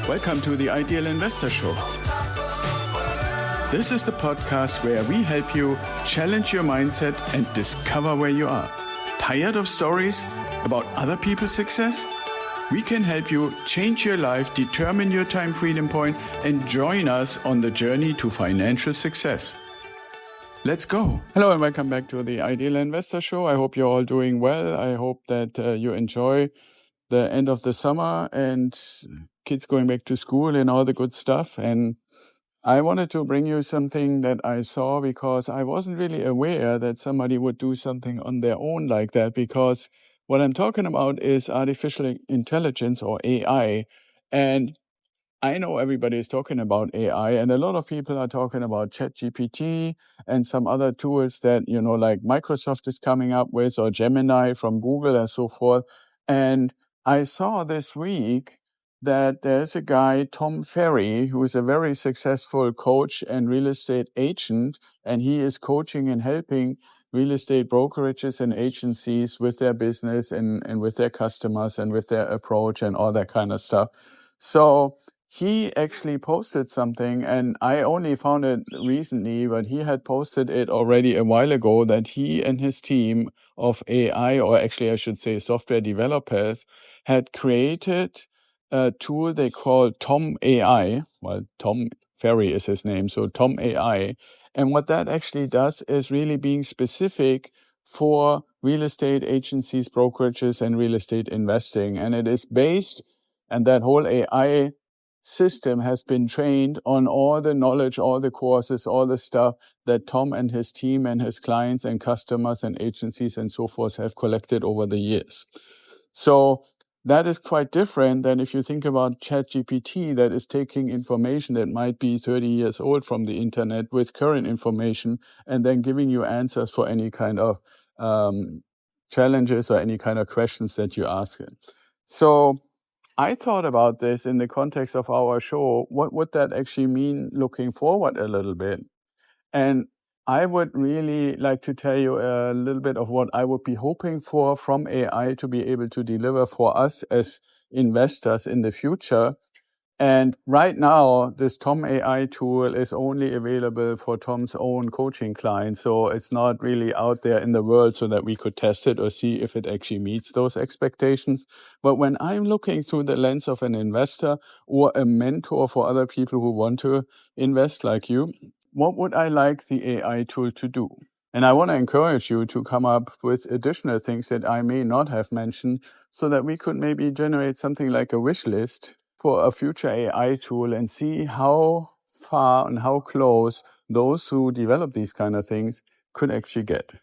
Welcome to the Ideal Investor Show. This is the podcast where we help you challenge your mindset and discover where you are. Tired of stories about other people's success? We can help you change your life, determine your time freedom point, and join us on the journey to financial success. Let's go. Hello and welcome back to the Ideal Investor Show. I hope you're all doing well. I hope that you enjoy the end of the summer and kids going back to school and all the good stuff. And I wanted to bring you something that I saw because I wasn't really aware that somebody would do something on their own like that, because what I'm talking about is artificial intelligence or AI. And I know everybody is talking about AI, and a lot of people are talking about ChatGPT and some other tools that, like Microsoft is coming up with, or Gemini from Google and so forth. And I saw this week that there's a guy, Tom Ferry, who is a very successful coach and real estate agent, and he is coaching and helping real estate brokerages and agencies with their business and with their customers and with their approach and all that kind of stuff. So he actually posted something, and I only found it recently, but he had posted it already a while ago, that he and his team of AI, or actually I should say software developers, had created a tool they call Tom AI. Well, Tom Ferry is his name, so Tom AI. And what that actually does is really being specific for real estate agencies, brokerages, and real estate investing. And it is based, and that whole AI system has been trained on all the knowledge, all the courses, all the stuff that Tom and his team and his clients and customers and agencies and so forth have collected over the years. So that is quite different than if you think about ChatGPT, that is taking information that might be 30 years old from the internet with current information and then giving you answers for any kind of challenges or any kind of questions that you ask it. So I thought about this in the context of our show. What would that actually mean looking forward a little bit? And I would really like to tell you a little bit of what I would be hoping for from AI to be able to deliver for us as investors in the future. And right now, this Tom AI tool is only available for Tom's own coaching clients. So it's not really out there in the world so that we could test it or see if it actually meets those expectations. But when I'm looking through the lens of an investor or a mentor for other people who want to invest like you, what would I like the AI tool to do? And I want to encourage you to come up with additional things that I may not have mentioned so that we could maybe generate something like a wish list for a future AI tool and see how far and how close those who develop these kind of things could actually get.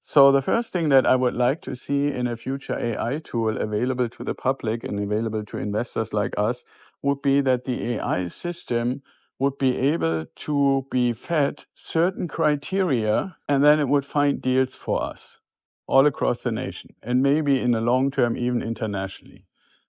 So the first thing that I would like to see in a future AI tool available to the public and available to investors like us would be that the AI system would be able to be fed certain criteria, and then it would find deals for us all across the nation, and maybe in the long term, even internationally.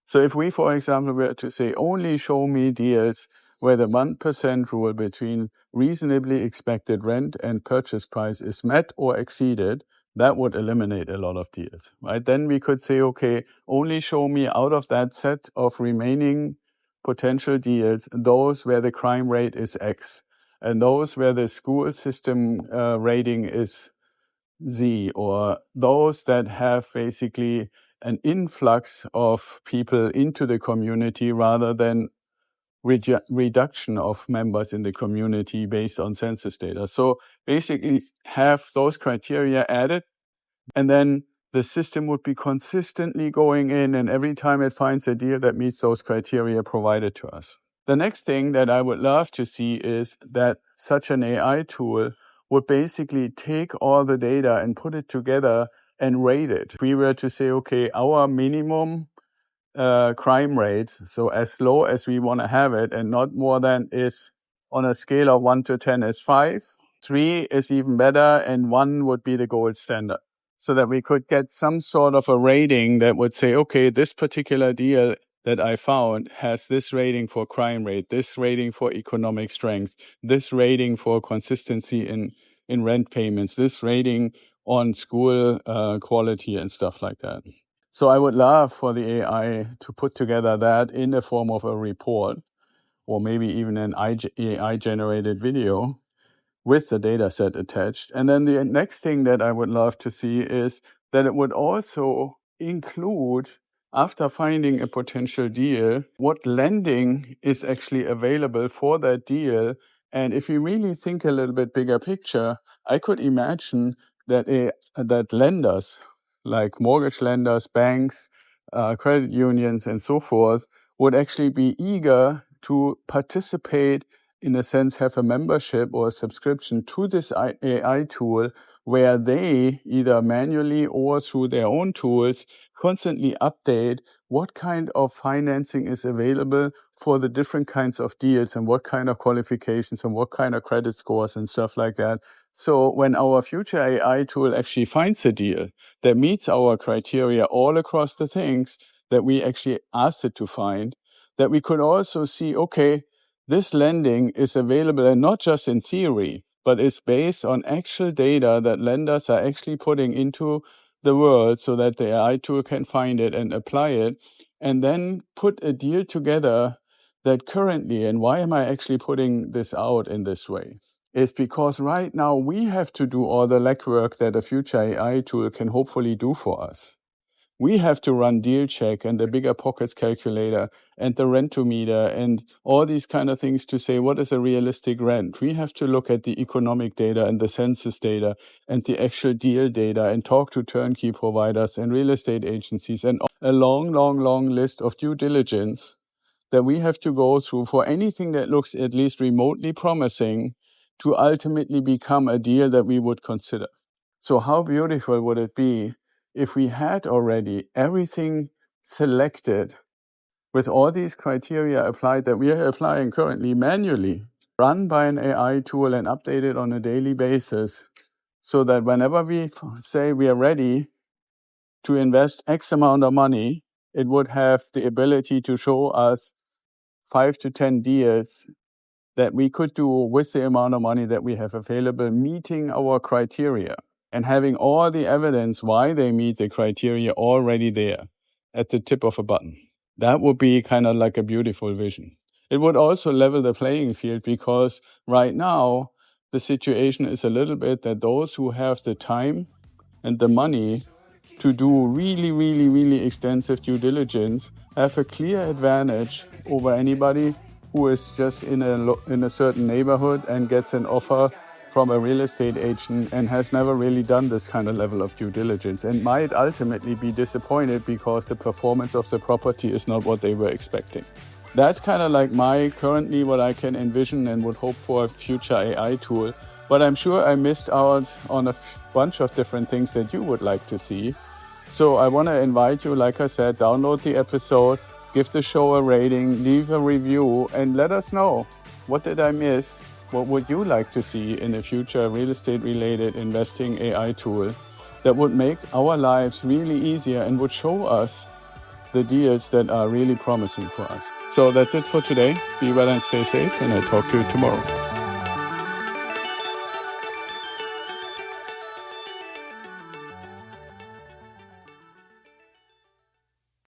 So if we, for example, were to say, only show me deals where the 1% rule between reasonably expected rent and purchase price is met or exceeded, that would eliminate a lot of deals, right? Then we could say, okay, only show me out of that set of remaining potential deals, those where the crime rate is X, and those where the school system rating is Z, or those that have basically an influx of people into the community rather than reduction of members in the community based on census data. So basically have those criteria added, and then the system would be consistently going in, and every time it finds a deal that meets those criteria, provided to us. The next thing that I would love to see is that such an AI tool would basically take all the data and put it together and rate it. If we were to say, okay, our minimum crime rate, so as low as we want to have it and not more than, is on a scale of 1 to 10 is 5. 3 is even better, and 1 would be the gold standard. So that we could get some sort of a rating that would say, okay, this particular deal that I found has this rating for crime rate, this rating for economic strength, this rating for consistency in rent payments, this rating on school quality and stuff like that. So I would love for the AI to put together that in the form of a report, or maybe even an AI-generated video with the data set attached. And then the next thing that I would love to see is that it would also include, after finding a potential deal, what lending is actually available for that deal. And if you really think a little bit bigger picture, I could imagine that that lenders, like mortgage lenders, banks, credit unions, and so forth, would actually be eager to participate, in a sense, have a membership or a subscription to this AI tool, where they either manually or through their own tools constantly update what kind of financing is available for the different kinds of deals and what kind of qualifications and what kind of credit scores and stuff like that. So when our future AI tool actually finds a deal that meets our criteria all across the things that we actually asked it to find, that we could also see, okay, this lending is available, and not just in theory, but is based on actual data that lenders are actually putting into the world so that the AI tool can find it and apply it, and then put a deal together that currently, and why am I actually putting this out in this way, is because right now we have to do all the legwork that a future AI tool can hopefully do for us. We have to run deal check and the bigger pockets calculator and the rent-to-meter and all these kind of things to say, what is a realistic rent? We have to look at the economic data and the census data and the actual deal data and talk to turnkey providers and real estate agencies, and a long, long, long list of due diligence that we have to go through for anything that looks at least remotely promising to ultimately become a deal that we would consider. So how beautiful would it be if we had already everything selected with all these criteria applied that we are applying currently manually, run by an AI tool and updated on a daily basis, so that whenever we say we are ready to invest X amount of money, it would have the ability to show us 5 to 10 deals that we could do with the amount of money that we have available, meeting our criteria and having all the evidence why they meet the criteria already there at the tip of a button. That would be kind of like a beautiful vision. It would also level the playing field, because right now the situation is a little bit that those who have the time and the money to do really, really, really extensive due diligence have a clear advantage over anybody who is just in a certain neighborhood and gets an offer from a real estate agent and has never really done this kind of level of due diligence, and might ultimately be disappointed because the performance of the property is not what they were expecting. That's kind of like currently what I can envision and would hope for a future AI tool. But I'm sure I missed out on a bunch of different things that you would like to see. So I want to invite you, like I said, download the episode, give the show a rating, leave a review, and let us know, what did I miss? What would you like to see in a future real estate related investing AI tool that would make our lives really easier and would show us the deals that are really promising for us? So that's it for today. Be well and stay safe, and I'll talk to you tomorrow.